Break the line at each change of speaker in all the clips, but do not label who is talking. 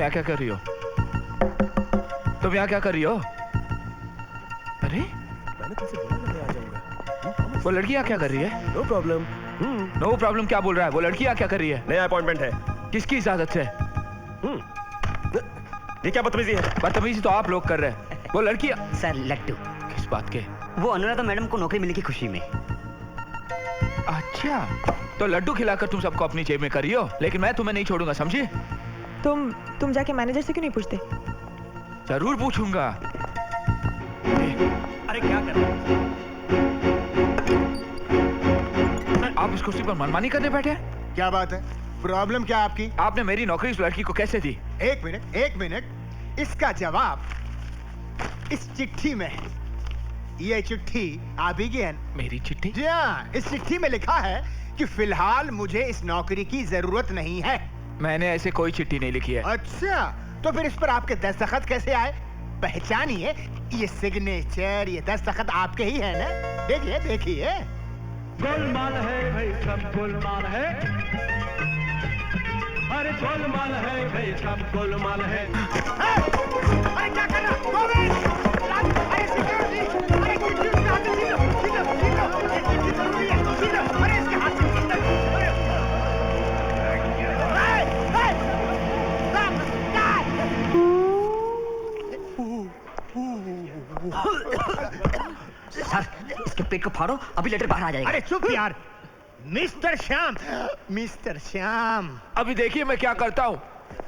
यहाँ क्या कर रही हो? तुम यहाँ क्या कर रही हो? अरे
मैंने तुमसे बोला ना मैं आ जाऊंगा।
वो लड़की यहाँ क्या कर रही है?
No problem.
नो प्रॉब्लम क्या बोल रहा है? वो लड़की यहाँ क्या कर रही है?
नया अपॉइंटमेंट है।
किसकी इजाजत से?
ये क्या बदतमीजी है?
बदतमीजी तो आप लोग कर रहे हैं। वो लड़की
सर लट्टू।
किस बात के?
वो अनुराधा मैडम को नौकरी मिली की खुशी में।
अच्छा, तो लड्डू खिलाकर तुम सबको अपनी जेब में करी हो, लेकिन मैं तुम्हें नहीं छोड़ूंगा, समझी?
तुम जाके मैनेजर से क्यों नहीं पूछते?
जरूर पूछूंगा।
अरे क्या कर रहे हो?
आप इस कुर्सी पर मनमानी करने बैठे?
क्या बात है? प्रॉब्लम क्या आपकी?
आपने मेरी नौकरी इस लड़की को कैसे दी?
एक मिनट, इसका जवाब इस चिट्ठी में है। ये चिट्ठी आप ही की है?
मेरी चिट्ठी?
जी हाँ, इस चिट्ठी में लिखा है कि फिलहाल मुझे इस नौकरी की जरूरत नहीं है।
मैंने ऐसे कोई चिट्ठी नहीं लिखी है।
अच्छा, तो फिर इस पर आपके दस्तखत कैसे आए? पहचानिए, ये सिग्नेचर, ये दस्तखत आपके ही है ना? देखिए देखिए।
गोलमाल है भाई, सब गोलमाल है। अरे गोलमाल है भाई, सब गोलमाल है।
अरे क्या कर रहा? अरे सिक्योरिटी, अरे चिट्ठी उसके हाथ से छीन लो, ये चिट्ठी जरूरी है, छीन लो, अरे इसके हाथ से छीन लो,
सर इसके पेट को फाड़ो, अभी लेटर बाहर आ जाएगा।
अरे चुप यार। मिस्टर श्याम,
अभी देखिए मैं क्या करता हूँ।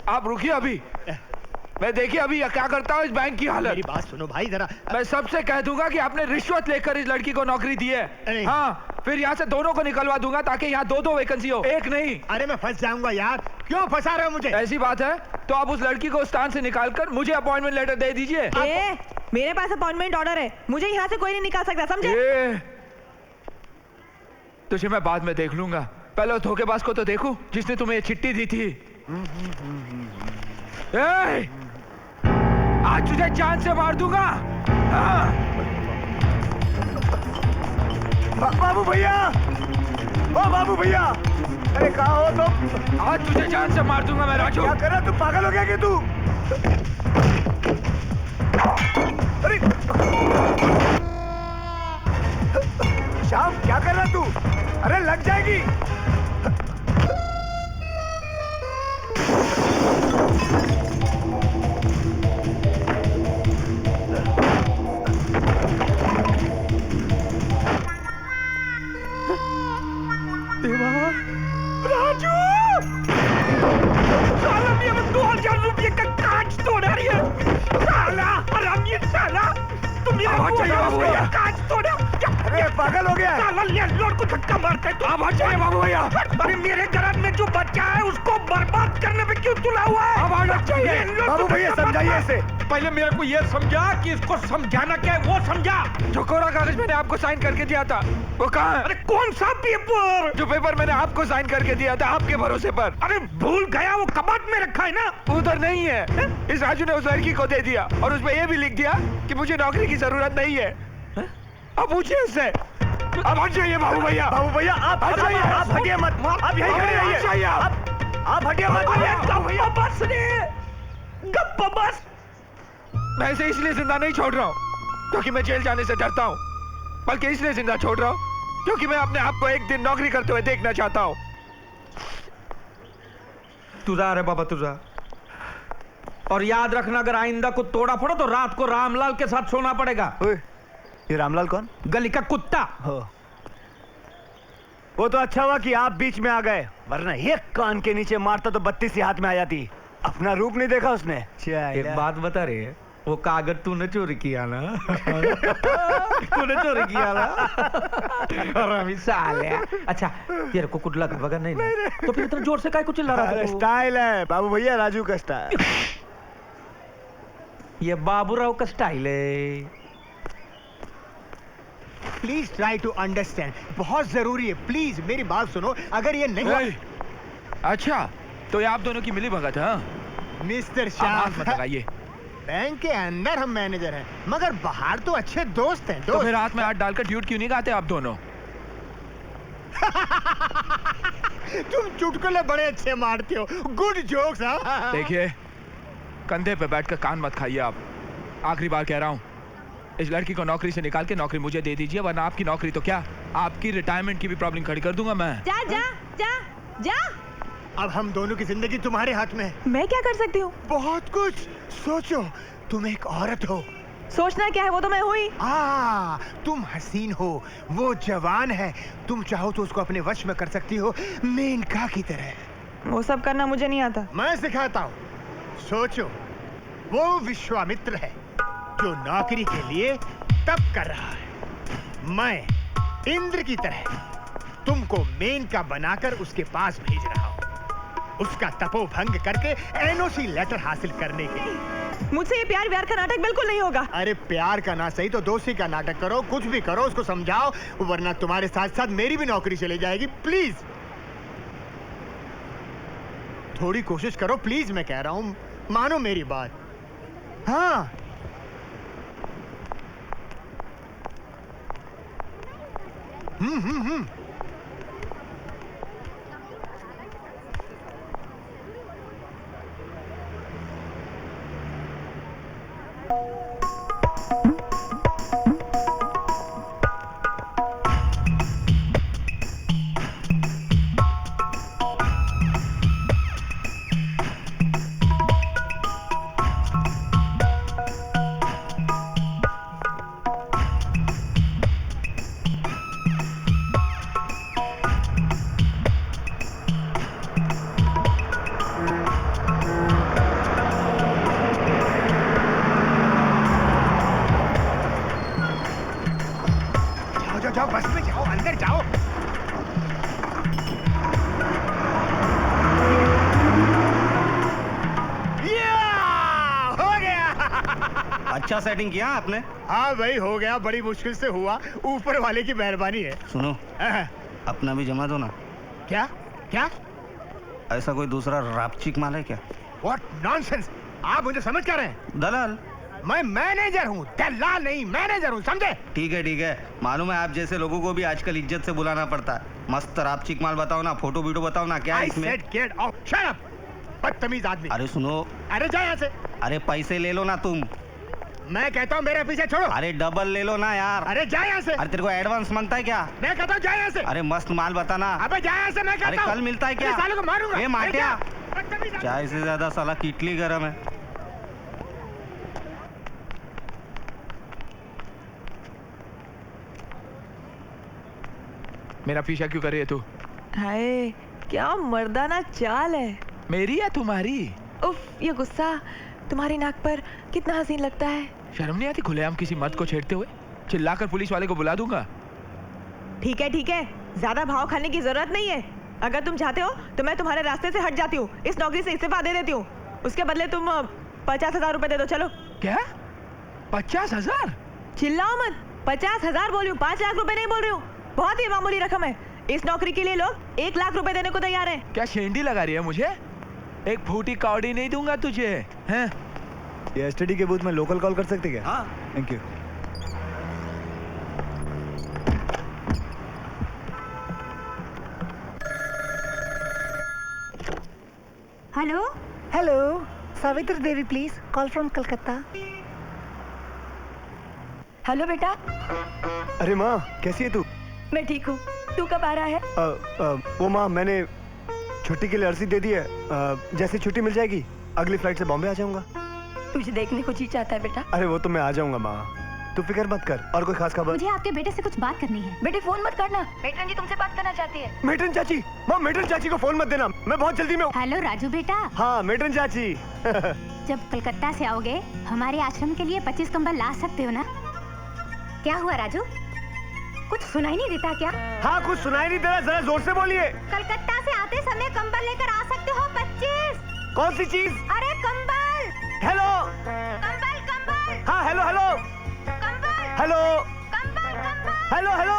आप रुकिए अभी, मैं देखिए अभी क्या करता हूँ इस बैंक की हालत।
मेरी बात सुनो भाई जरा।
मैं सबसे कह दूंगा कि आपने रिश्वत लेकर इस लड़की को नौकरी दी है। हाँ, फिर यहाँ से दोनों को निकलवा दूंगा ताकि यहाँ दो वैकेंसी हो, एक नहीं।
अरे मैं फंस जाऊंगा यार, क्यों फंसा रहे हो मुझे?
ऐसी बात है तो आप उस लड़की को स्थान से निकालकर मुझे अपॉइंटमेंट लेटर दे दीजिए।
मेरे पास अपॉइंटमेंट ऑर्डर है, मुझे यहाँ से कोई नहीं निकाल सकता, समझे?
तुझे मैं बाद में देख लूंगा, पहले धोखेबाज को तो देखूं जिसने तुम्हें ये चिट्ठी दी थी। आज तुझे जान से मार दूंगा।
बाबू भैया, ओ बाबू भैया, अरे कहाँ हो तुम?
आज तुझे जान से मार दूंगा मैं राजू।
क्या कर रहा? तू पागल हो गया क्या तू? अरे श्याम, क्या कर रहा तू? अरे लग जाएगी।
राजू! साला मेरे 2000 रुपये का कांच तोड़ रही है। साला हरामी साला, तुम मेरे 2000 कांच तोड़ा।
अरे पागल हो गया?
साला लैंडलॉर्ड को धक्का मारता है। आप हट जाइए बाबू भैया। अरे मेरे घर में जो बच्चा है उसको बर्बाद करने पे क्यों तुला हुआ है? आप हट जाइए।
बाबू भैया समझाइए इसे।
पहले मेरे को ये समझा कि इसको समझाना क्या है वो समझा। जो कोरा कागज मैंने आपको साइन करके दिया था वो कहाँ है? अरे कौन सा पेपर? जो पेपर मैंने आपको साइन करके दिया था आपके भरोसे पर। अरे भूल गया, वो कबाड़ में रखा है ना। उधर नहीं है। इस राजू ने उस लड़की को दे दिया और उसमें ये भी लिख दिया कि मुझे नौकरी की जरूरत नहीं है। अब पूछिए उससे। अब हट जाइए बाबू भैया।
बाबू भैया आप हटिए, आप हटिए मत, आप यहीं खड़े रहिए। आप हटिए मत।
गप्पा बस रे, गप्पा बस। मैं इसे इसलिए जिंदा नहीं छोड़ रहा हूँ क्योंकि मैं जेल जाने से डरता हूँ, बल्कि इसलिए जिंदा छोड़ रहा हूँ क्योंकि मैं अपने आप को एक दिन नौकरी करते हुए देखना चाहता हूँ।
तू जा रे बाबा, तू जा। और याद रखना, अगर आइंदा को तोड़ा फोड़ा तो रात को रामलाल के साथ सोना पड़ेगा।
ये रामलाल कौन?
गली का कुत्ता।
वो तो अच्छा हुआ कि आप बीच में आ गए, वरना एक कान के नीचे मारता तो 32 ही हाथ में आ जाती। अपना रूप नहीं देखा उसने।
एक बात बता रहे, वो कागज तूने चोरी किया ना? तूने चोरी किया ना? अरे साले। अच्छा तेरे को कुछ लगा वगैरह नहीं, नहीं, तो फिर इतना जोर से काहे को चिल्ला रहा है?
स्टाइल है बाबू भैया, राजू का स्टाइल।
ये बाबूराव का स्टाइल है।
प्लीज ट्राई टू अंडरस्टैंड, बहुत जरूरी है। प्लीज मेरी बात सुनो, अगर ये नहीं।
अच्छा तो ये आप दोनों की मिली भगत है?
मिस्टर श्याम
मत लगाइए।
बैंक के अंदर हम मैनेजर हैं, मगर बाहर तो अच्छे दोस्त हैं।
तो फिर हाथ में हाथ डालकर ड्यूट क्यों नहीं गाते आप दोनों?
तुम चुटकुले बड़े अच्छे मारते हो, गुड जोक्स।
देखिए कंधे पे बैठकर कान मत खाइए आप। आखिरी बार कह रहा हूँ, इस लड़की को नौकरी से निकाल के नौकरी मुझे दे दीजिए, वरना आपकी नौकरी तो क्या, आपकी रिटायरमेंट की भी प्रॉब्लम खड़ी कर दूंगा मैं।
जा जा जा जा।
अब हम दोनों की जिंदगी तुम्हारे हाथ में है।
मैं क्या कर सकती हूँ?
बहुत कुछ सोचो, तुम एक औरत हो।
सोचना क्या है, वो तो मैं हुई।
तुम हसीन हो, वो जवान है, तुम चाहो तो उसको अपने वश में कर सकती हो, मेनका की तरह।
वो सब करना मुझे नहीं आता।
मैं सिखाता हूँ। सोचो, वो विश्वामित्र है जो नौकरी के लिए तप कर रहा है। मैं इंद्र की तरह तुमको मेनका बनाकर उसके पास भेज रहा हूँ, उसका तपोभंग करके एनओसी लेटर हासिल करने के लिए।
मुझसे ये प्यार व्यार का नाटक बिल्कुल नहीं होगा।
अरे प्यार का ना सही तो दोस्ती का नाटक करो, कुछ भी करो, उसको समझाओ, वरना तुम्हारे साथ साथ मेरी भी नौकरी चली जाएगी। प्लीज थोड़ी कोशिश करो, प्लीज, मैं कह रहा हूं, मानो मेरी बात। हाँ, हम्म। जाओ, बस में जाओ, अंदर जाओ। हो गया।
अच्छा सेटिंग किया आपने?
हाँ भाई, हो गया, बड़ी मुश्किल से हुआ, ऊपर वाले की मेहरबानी है।
सुनो, अपना भी जमा दो ना।
क्या क्या?
ऐसा कोई दूसरा रापचिक माल है क्या?
What nonsense! आप मुझे समझ क्या रहे हैं?
दलाल?
मैं मैनेजर हूँ, दलाल नहीं, मैनेजर हूँ, समझे?
ठीक है, मालूम है आप जैसे लोगों को भी आजकल इज्जत से बुलाना पड़ता है। मस्त रापचिक माल बताओ ना, फोटो वीडियो बताओ ना, क्या है इसमें?
I said get out, shut up! बदतमीज आदमी।
अरे सुनो,
अरे जा यहाँ से।
अरे पैसे ले लो ना तुम।
मैं कहता हूँ मेरे पीछे छोड़ो।
अरे डबल ले लो ना यार।
अरे जा यहाँ से।
अरे तेरे को एडवांस मांगता है क्या?
मैं कहता हूँ जा यहाँ से।
अरे मस्त माल बताना।
अबे जा यहाँ से, मैं कहता हूँ।
अरे कल मिलता है क्या?
अरे सालों को मारूंगा।
ये माटिया,
बदतमीज आदमी।
चाय से ज्यादा साला किटली गरम है।
मेरा पीछा क्यों कर रही है तू?
हाय, क्या मर्दाना चाल है।
मेरी या तुम्हारी?
उफ, ये गुस्सा तुम्हारी नाक पर कितना हसीन लगता है।
शर्म नहीं आती खुलेआम किसी मर्द को छेड़ते हुए? चिल्लाकर पुलिस वाले को बुला दूंगा।
ठीक है, ज्यादा भाव खाने की जरूरत नहीं है। अगर तुम चाहते हो तो मैं तुम्हारे रास्ते से हट जाती हूँ, इस नौकरी से इस्तीफा दे देती हूँ। उसके बदले तुम 50,000 रुपए दे दो। चलो।
क्या? 50,000?
चिल्लाओ मत, 50,000 बोल रही हूँ, 5 लाख रुपए नहीं बोल रही हूँ। बहुत ही मामूली रकम है। इस नौकरी के लिए लोग 1 लाख रुपए देने को तैयार हैं।
क्या शेंडी लगा रही है मुझे? एक फूटी कौड़ी नहीं दूंगा तुझे, हैं?
ये एसटीडी के बूथ में लोकल कॉल कर सकते क्या?
हाँ,
thank you.
Hello
hello, Savitri Devi please, call from Calcutta.
Hello बेटा।
अरे माँ, कैसी है तू?
मैं ठीक हूँ, तू कब आ रहा है?
वो माँ, मैंने छुट्टी के लिए अर्जी दे दी है। जैसे छुट्टी मिल जाएगी अगली फ्लाइट से बॉम्बे आ जाऊंगा।
तुझे देखने को जी चाहता है बेटा।
अरे वो तो मैं आ जाऊंगा माँ, तू फिक्र मत कर। और कोई खास खबर?
मुझे आपके बेटे से कुछ बात करनी है। बेटे फोन मत करना, मेट्रन जी तुमसे बात करना चाहती है।
मेट्रन चाची? माँ, मेट्रन चाची को फोन मत देना, मैं बहुत जल्दी में हूँ।
हेलो राजू बेटा।
हाँ मेट्रन चाची।
जब कलकत्ता से आओगे हमारे आश्रम के लिए 25 कंबल ला सकते हो ना? क्या हुआ राजू, कुछ सुनाई नहीं देता क्या?
हाँ, कुछ सुनाई नहीं दे रहा, जरा जोर से बोलिए।
कलकत्ता से आते समय कंबल लेकर आ सकते हो 25।
कौन सी चीज?
अरे कंबल।
हेलो।
कंबल कंबल।
हाँ हेलो हेलो
कंबल।
हेलो
कंबल कंबल।
Hello hello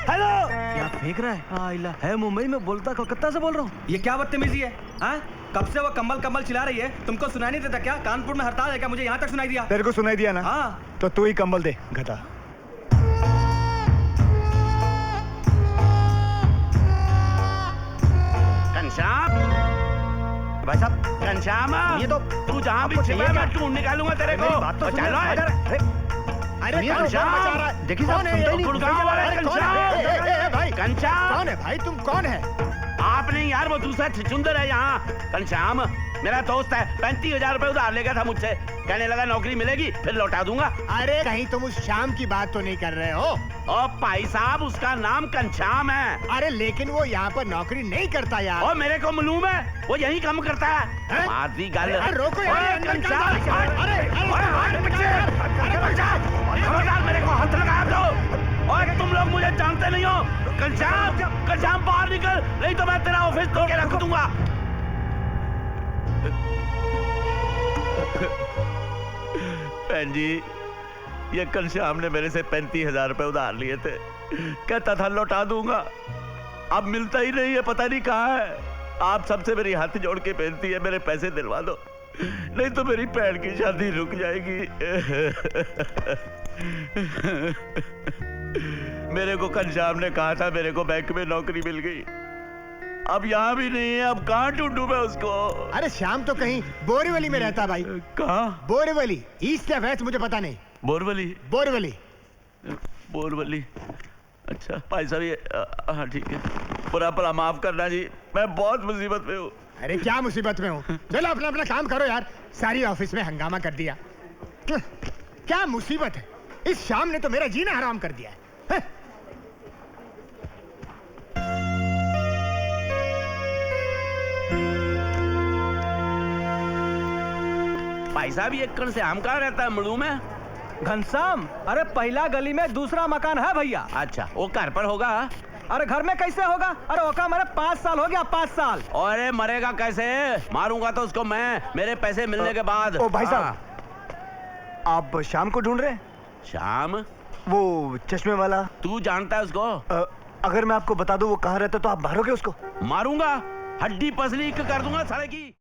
hello.
क्या फेंक रहा है? आइला है मुंबई में, बोलता कलकत्ता से बोल रहा हूँ।
ये क्या बदतमीजी है? हाँ, कब से वो कम्बल कम्बल चिल्ला रही है, तुमको सुनाई नहीं देता क्या? कानपुर में हड़ताल है क्या? मुझे यहाँ तक सुनाई दिया।
तेरे को सुनाई दिया ना?
हाँ।
तो तू ही कंबल दे, गधा। भाई साहब।
घनश्याम
ये तो
तू जहाँ भी
आपको
छिपा
चाहिए
मैं
क्या?
ढूंढ निकालूंगा तेरे को।
बात तो
चलो
अरे
ये तो
घनश्याम,
बचा रहा है। देखिए साहब,
कौन है ये?
तुम तो
गुड़गांव वाला
अरे कौन
घनश्याम।
है? ए, भाई
घनश्याम।
कौन है भाई? तुम कौन है?
आप नहीं यार, वो दूसरा छुचुंदर है यहाँ। घनश्याम मेरा दोस्त है, 35,000 रुपए उधार लेगा था मुझसे, कहने लगा नौकरी मिलेगी फिर लौटा दूंगा।
अरे कहीं तुम उस शाम की बात तो नहीं कर रहे हो?
और भाई साहब उसका नाम घनश्याम है।
अरे लेकिन वो यहाँ पर नौकरी नहीं करता यार।
और मेरे को मालूम है वो यही काम करता है।
हैं?
मारी गल।
अरे रोको यार,
ओए,
अंदर
घनश्याम,
क्या बात है? अरे
हाथ पीछे। अरे घनश्याम, खबरदार मेरे को हाथ लगाया तो। और तुम लोग मुझे जानते नहीं हो। घनश्याम बाहर निकल, नहीं तो मैं तेरा ऑफिस तोड़ के रख दूंगा। बहन जी, ये घनश्याम ने मेरे से 35,000 रुपए उधार लिए थे, कहता था लौटा दूंगा, अब मिलता ही नहीं है, पता नहीं कहाँ है। आप सबसे मेरी हाथ जोड़ के बेनती है, मेरे पैसे दिलवा दो, नहीं तो मेरी बहन की शादी रुक जाएगी। मेरे को घनश्याम ने कहा था मेरे को बैंक में नौकरी मिल गई, अब यहाँ भी नहीं है, अब कहाँ ढूंढूं मैं उसको?
अरे श्याम तो कहीं बोरीवली में रहता भाई।
कहाँ?
बोरीवली, ईस्ट या वेस्ट मुझे पता नहीं।
बोरवली।
बोरीवली।
बोरवली, अच्छा भाई साहब ये हाँ ठीक है, पूरा पूरा माफ करना जी, मैं बहुत मुसीबत में हूँ।
अरे क्या मुसीबत में हूँ? चलो अपना अपना काम करो यार, सारी ऑफिस में हंगामा कर दिया। क्या मुसीबत है? इस शाम ने तो मेरा जीना हराम कर दिया है।
भाई साहब ये घनश्याम कहाँ रहता है? मड़ू में?
घनश्याम, अरे पहला गली में दूसरा मकान है भैया।
अच्छा, वो घर पर होगा?
अरे घर में कैसे होगा? अरे ओका मेरे 5 साल हो गया, 5 साल।
अरे मरेगा कैसे? मारूंगा तो उसको मैं, मेरे पैसे मिलने के बाद।
ओ भाई साहब, आप शाम को ढूंढ रहे हैं?
शाम?
वो चश्मे वाला।
तू जानता है उसको?
अगर मैं आपको बता दूं वो कहाँ रहता तो आप मारोगे उसको?
मारूंगा, हड्डी पसली कर दूंगा साले की।